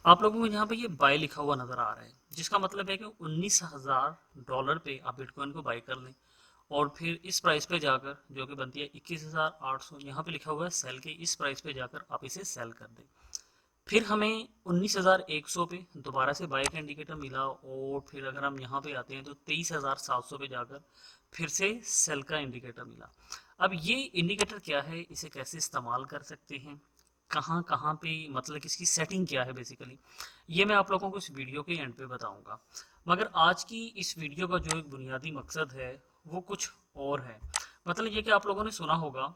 आप लोगों को यहाँ पे ये बाय लिखा हुआ नजर आ रहा है, जिसका मतलब है कि $19,000 पे आप बिटकॉइन को बाय कर लें और फिर इस प्राइस पे जाकर, जो कि बनती है 21,800, यहाँ पे लिखा हुआ है सेल के, इस प्राइस पे जाकर आप इसे सेल कर दें। फिर हमें 19,100 पे दोबारा से बाय का इंडिकेटर मिला और फिर अगर हम यहाँ पे आते हैं तो 23,700 पे जाकर फिर से सेल का इंडिकेटर मिला। अब ये इंडिकेटर क्या है, इसे कैसे इस्तेमाल कर सकते हैं, कहाँ कहाँ पे, मतलब कि इसकी सेटिंग क्या है बेसिकली, ये मैं आप लोगों को इस वीडियो के एंड पे बताऊंगा। मगर आज की इस वीडियो का जो एक बुनियादी मकसद है वो कुछ और है। मतलब ये कि आप लोगों ने सुना होगा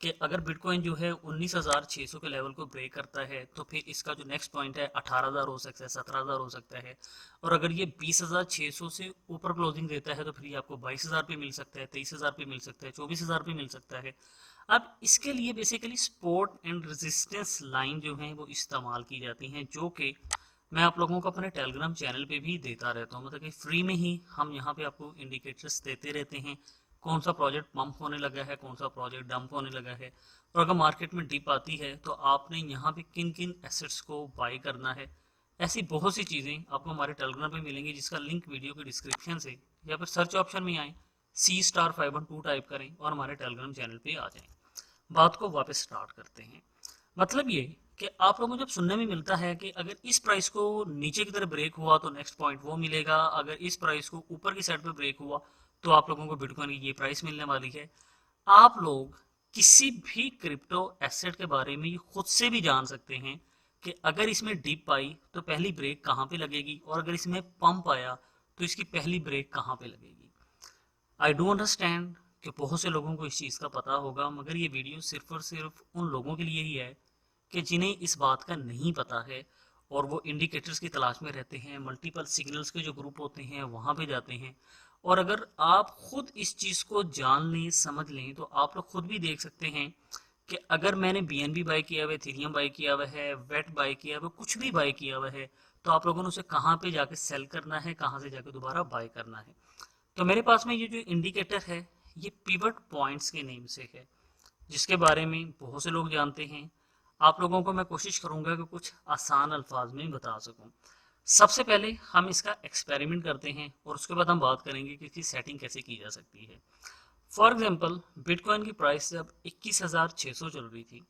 कि अगर बिटकॉइन जो है 19,600 के लेवल को ब्रेक करता है तो फिर इसका जो नेक्स्ट पॉइंट है 18,000 हो सकता है, 17,000 हो सकता है। और अगर ये 20,600 से ऊपर क्लोजिंग देता है तो फिर ये आपको 22,000 पे मिल सकता है, 23,000 पे मिल सकता है, 24,000 पे मिल सकता है। अब इसके लिए basically support and resistance line जो है वो इस्तेमाल की जाती हैं, जो कि मैं आप लोगों को अपने टेलीग्राम चैनल पे भी देता रहता हूँ। मतलब कि फ्री में ही हम यहाँ पे आपको इंडिकेटर्स देते रहते हैं, कौन सा प्रोजेक्ट पंप होने लगा है, कौन सा प्रोजेक्ट डंप होने लगा है, और अगर मार्केट में डिप आती है तो आपने यहाँ पे किन किन एसेट्स को बाई करना है। ऐसी बहुत सी चीज़ें आपको हमारे टेलीग्राम पे मिलेंगी, जिसका लिंक वीडियो के डिस्क्रिप्शन से या फिर सर्च ऑप्शन में आए, C*512 टाइप करें और हमारे टेलीग्राम चैनल पे आ जाएं। बात को वापस स्टार्ट करते हैं। मतलब ये कि आप लोगों को जब सुनने में मिलता है कि अगर इस प्राइस को नीचे की तरफ ब्रेक हुआ तो नेक्स्ट पॉइंट वो मिलेगा, अगर इस प्राइस को ऊपर की साइड पे ब्रेक हुआ तो आप लोगों को बिटकॉइन की ये प्राइस मिलने वाली है। आप लोग किसी भी क्रिप्टो एसेट के बारे में खुद से भी जान सकते हैं कि अगर इसमें डिप आई तो पहली ब्रेक कहाँ पे लगेगी, और अगर इसमें पंप आया तो इसकी पहली ब्रेक कहाँ पे लगेगी। आई डू अंडरस्टैंड कि बहुत से लोगों को इस चीज़ का पता होगा, मगर ये वीडियो सिर्फ और सिर्फ उन लोगों के लिए ही है कि जिन्हें इस बात का नहीं पता है और वो इंडिकेटर्स की तलाश में रहते हैं, मल्टीपल सिग्नल्स के जो ग्रुप होते हैं वहाँ पे जाते हैं। और अगर आप खुद इस चीज़ को जान लें, समझ लें, तो आप लोग खुद भी देख सकते हैं कि अगर मैंने BNB बाय किया हुआ है, इथेरियम बाय किया हुआ है, वेट बाय किया हुआ है, कुछ भी बाय किया हुआ है, तो आप लोगों ने उसे कहाँ पे जाके सेल करना है, कहाँ से जाके दोबारा बाय करना है। तो मेरे पास में ये जो इंडिकेटर है ये पिवट पॉइंट्स के नेम से है, जिसके बारे में बहुत से लोग जानते हैं। आप लोगों को मैं कोशिश करूंगा कि कुछ आसान अल्फाज में बता सकूं। सबसे पहले हम इसका एक्सपेरिमेंट करते हैं और उसके बाद हम बात करेंगे कि इसकी सेटिंग कैसे की जा सकती है। फॉर एग्जांपल, बिटकॉइन की प्राइस जब 21,600 चल रही थी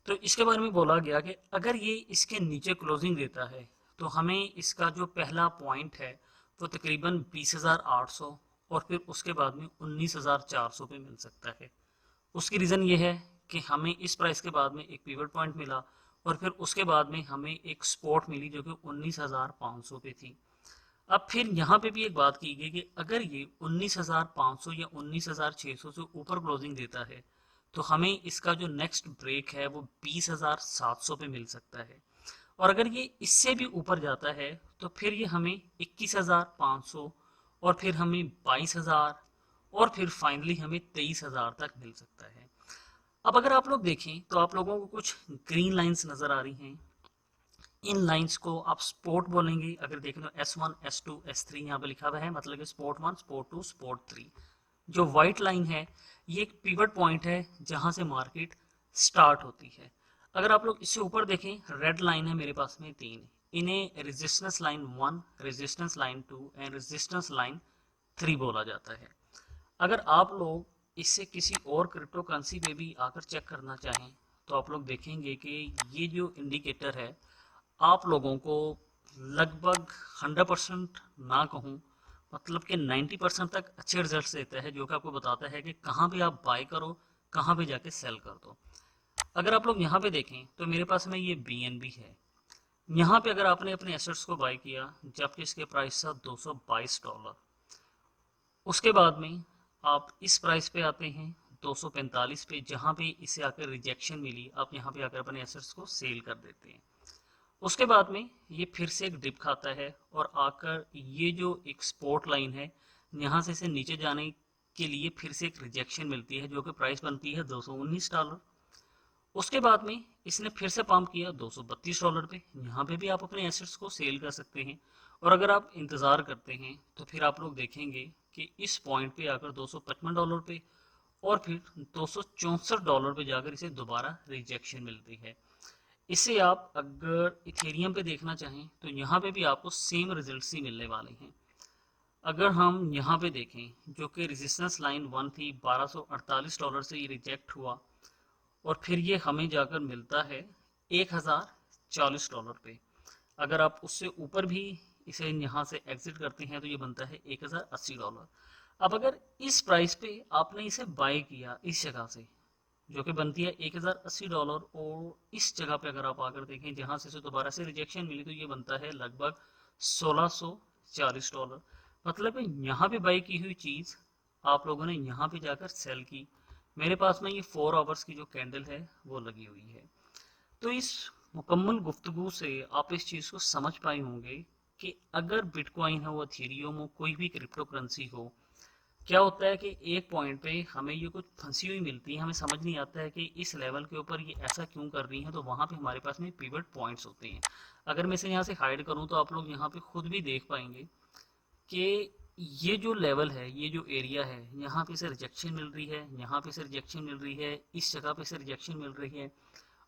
तो इसके बारे में बोला गया कि अगर ये इसके नीचे क्लोजिंग देता है तो हमें इसका जो पहला पॉइंट है वो तकरीबन 20,800 और फिर उसके बाद में 19,400 पे मिल सकता है। उसकी रीज़न ये है कि हमें इस प्राइस के बाद में एक पिवट पॉइंट मिला और फिर उसके बाद में हमें एक स्पॉट मिली जो कि 19,500 पे थी। अब फिर यहाँ पे भी एक बात की गई कि अगर ये 19,500 या 19,600 से ऊपर क्लोजिंग देता है तो हमें इसका जो नेक्स्ट ब्रेक है वो 20,700 पे मिल सकता है। और अगर ये इससे भी ऊपर जाता है तो फिर ये हमें 21,500 और फिर हमें 22,000 और फिर फाइनली हमें 23,000 तक मिल सकता है। अब अगर आप लोग देखें तो आप लोगों को कुछ ग्रीन लाइंस नजर आ रही हैं। इन लाइंस को आप स्पोर्ट बोलेंगे। अगर देख लो S1 S2 S3 यहाँ पे लिखा हुआ है, मतलब कि स्पोर्ट 1 स्पोर्ट 2 स्पोर्ट 3। जो व्हाइट लाइन है ये एक पिवट पॉइंट है जहां से मार्केट स्टार्ट होती है। अगर आप लोग इससे ऊपर देखें, रेड लाइन है मेरे पास में तीन, इन्हें resistance line 1, resistance line 2 and resistance line 3 बोला जाता है। अगर आप लोग इससे किसी और क्रिप्टो करेंसी पे भी आकर चेक करना चाहें तो आप लोग देखेंगे कि ये जो इंडिकेटर है आप लोगों को लगभग 100% ना कहूँ, मतलब कि 90% तक अच्छे रिजल्ट देता है, जो कि आपको बताता है कि कहाँ पे आप बाय करो, कहाँ पे जाके सेल कर दो। अगर आप लोग यहाँ पे देखें तो मेरे पास में ये BNB है। यहाँ पे अगर आपने अपने एसेट्स को बाय किया जबकि इसके प्राइस था $222, उसके बाद में आप इस प्राइस पे आते हैं 245 पे, जहाँ पे इसे आकर रिजेक्शन मिली, आप यहाँ पे आकर अपने एसेट्स को सेल कर देते हैं। उसके बाद में ये फिर से एक डिप खाता है और आकर ये जो एक सपोर्ट लाइन है यहाँ से इसे नीचे जाने के लिए फिर से एक रिजेक्शन मिलती है, जो कि प्राइस बनती है $219। उसके बाद में इसने फिर से पंप किया $232 पे, यहाँ पे भी आप अपने एसेट्स को सेल कर सकते हैं। और अगर आप इंतज़ार करते हैं तो फिर आप लोग देखेंगे कि इस पॉइंट पे आकर $255 पे और फिर $264 पे जाकर इसे दोबारा रिजेक्शन मिलती है। इसे आप अगर इथेरियम पे देखना चाहें तो यहाँ पे भी आपको सेम रिजल्ट्स ही मिलने वाले हैं। अगर हम यहाँ पे देखें जो कि रेजिस्टेंस लाइन 1 थी, $1248 से ये रिजेक्ट हुआ और फिर ये हमें जाकर मिलता है $1040 पे। अगर आप उससे ऊपर भी इसे यहाँ से एग्जिट करते हैं तो ये बनता है $1080। अब अगर इस प्राइस पे आपने इसे बाय किया इस जगह से जो कि बनती है $1080 और इस जगह पे अगर आप आकर देखें जहाँ से दोबारा से रिजेक्शन मिली तो ये बनता है लगभग $1640। मतलब है यहाँ पे बाय की हुई चीज़ आप लोगों ने यहाँ पे जाकर सेल की। मेरे पास में ये 4 आवर्स की जो कैंडल है वो लगी हुई है। तो इस मुकम्मल गुफ्तगू से आप इस चीज़ को समझ पाए होंगे कि अगर बिटकॉइन हो, इथेरियम हो, कोई भी क्रिप्टो करेंसी हो, क्या होता है कि एक पॉइंट पे हमें ये कुछ फंसी हुई मिलती है, हमें समझ नहीं आता है कि इस लेवल के ऊपर ये ऐसा क्यों कर रही है, तो वहाँ पे हमारे पास में पिवट पॉइंट्स होते हैं। अगर मैं इसे यहाँ से हाइड करूँ तो आप लोग यहाँ पे खुद भी देख पाएंगे कि ये जो लेवल है, ये जो एरिया है, यहाँ पे से रिजेक्शन मिल रही है, यहाँ पे से रिजेक्शन मिल रही है, इस जगह पे से रिजेक्शन मिल रही है,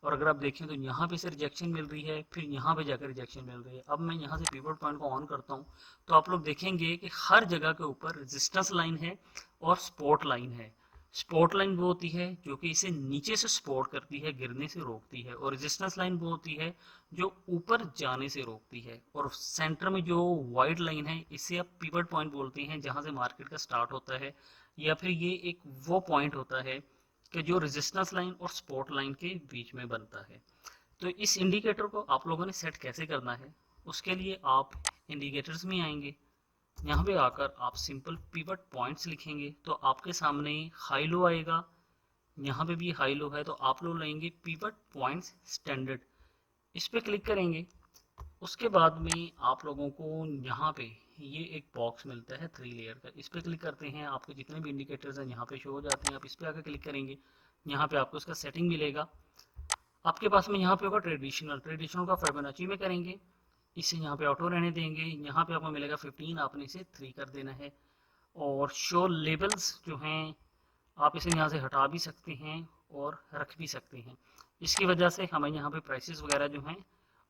और अगर आप देखें तो यहाँ पे से रिजेक्शन मिल रही है, फिर यहाँ पे जाकर रिजेक्शन मिल रही है। अब मैं यहाँ से पिवट पॉइंट को ऑन करता हूँ तो आप लोग देखेंगे कि हर जगह के ऊपर रेजिस्टेंस लाइन है और सपोर्ट लाइन है। सपोर्ट लाइन वो होती है जो कि इसे नीचे से सपोर्ट करती है, गिरने से रोकती है, और रेजिस्टेंस लाइन वो होती है जो ऊपर जाने से रोकती है। और सेंटर में जो वाइट लाइन है इसे आप पिवट पॉइंट बोलते हैं, जहाँ से मार्केट का स्टार्ट होता है, या फिर ये एक वो पॉइंट होता है कि जो रेजिस्टेंस लाइन और सपोर्ट लाइन के बीच में बनता है। तो इस इंडिकेटर को आप लोगों ने सेट कैसे करना है, उसके लिए आप इंडिकेटर्स में आएंगे, यहाँ पे आकर आप सिंपल पिवट पॉइंट्स लिखेंगे तो आपके सामने हाई लो आएगा, यहाँ पे भी हाई लो है तो आप लोग लेंगे पिवट पॉइंट्स स्टैंडर्ड, इस पर क्लिक करेंगे। उसके बाद में आप लोगों को यहाँ पे ये एक बॉक्स मिलता है 3 लेयर का, इस पर क्लिक करते हैं, आपके जितने भी इंडिकेटर्स हैं यहाँ पे शो हो जाते हैं। आप इस पर आकर क्लिक करेंगे, यहाँ पे आपको इसका सेटिंग मिलेगा। आपके पास में यहाँ पे होगा ट्रेडिशनल का फिबोनाची में करेंगे, इसे यहाँ पे ऑटो रहने देंगे। यहाँ पे आपको मिलेगा 15, आपने इसे 3 कर देना है। और शो लेबल्स जो हैं आप इसे यहाँ से हटा भी सकते हैं और रख भी सकते हैं। इसकी वजह से हमें यहाँ पे प्राइसेस वगैरह जो हैं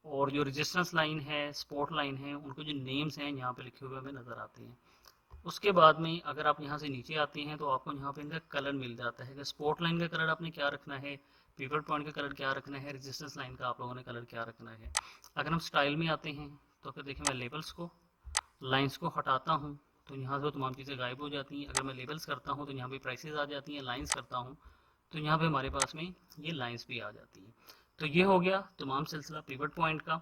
और जो रेजिस्टेंस लाइन है, सपोर्ट लाइन है, उनको जो नेम्स हैं यहाँ पे लिखे हुए हमें नज़र आते हैं। उसके बाद में अगर आप यहाँ से नीचे आते हैं तो आपको यहाँ पे इनका कलर मिल जाता है कि सपोर्ट लाइन का कलर आपने क्या रखना है, पिवट पॉइंट का कलर क्या रखना है, रेजिस्टेंस लाइन का आप लोगों ने कलर क्या रखना है। अगर हम स्टाइल में आते हैं तो फिर देखिए मैं लेबल्स को, लाइन्स को हटाता हूँ तो यहाँ से तमाम चीज़ें गायब हो जाती हैं। अगर मैं लेबल्स करता हूँ तो यहाँ पे प्राइसेस आ जाती हैं, लाइन्स करता हूँ तो यहाँ पे हमारे पास में ये लाइन्स भी आ जाती हैं। तो ये हो गया तमाम सिलसिला पिवट पॉइंट का।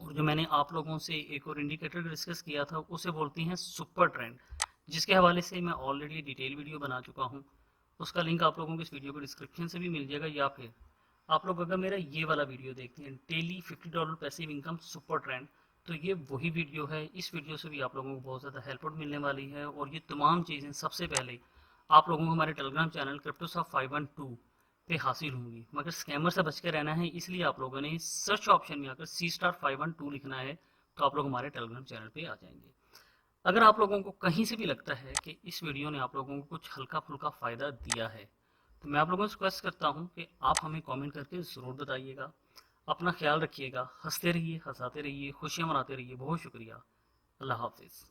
और जो मैंने आप लोगों से एक और इंडिकेटर डिस्कस किया था उसे बोलते हैं सुपर ट्रेंड, जिसके हवाले से मैं ऑलरेडी डिटेल वीडियो बना चुका हूँ। उसका लिंक आप लोगों को इस वीडियो को डिस्क्रिप्शन से भी मिल जाएगा, या फिर आप लोग अगर मेरा ये वाला वीडियो देखते हैं daily $50 passive income super trend, तो ये वही वीडियो है। इस वीडियो से भी आप लोगों को बहुत ज़्यादा हेल्प मिलने वाली है। और ये तमाम चीज़ें सबसे पहले आप लोगों को हमारे टेलीग्राम चैनल क्रिप्टोसॉफ्ट 512 पे हासिल होंगी। मगर स्कैमर से बच के रहना है, इसलिए आप लोगों ने सर्च ऑप्शन में आकर C*512 लिखना है तो आप लोग हमारे टेलीग्राम चैनल पे आ जाएंगे। अगर आप लोगों को कहीं से भी लगता है कि इस वीडियो ने आप लोगों को कुछ हल्का फुल्का फ़ायदा दिया है तो मैं आप लोगों से रिक्वेस्ट करता हूँ कि आप हमें कमेंट करके ज़रूर बताइएगा। अपना ख्याल रखिएगा, हंसते रहिए, हंसाते रहिए, खुशियाँ मनाते रहिए। बहुत शुक्रिया। अल्लाह हाफिज़।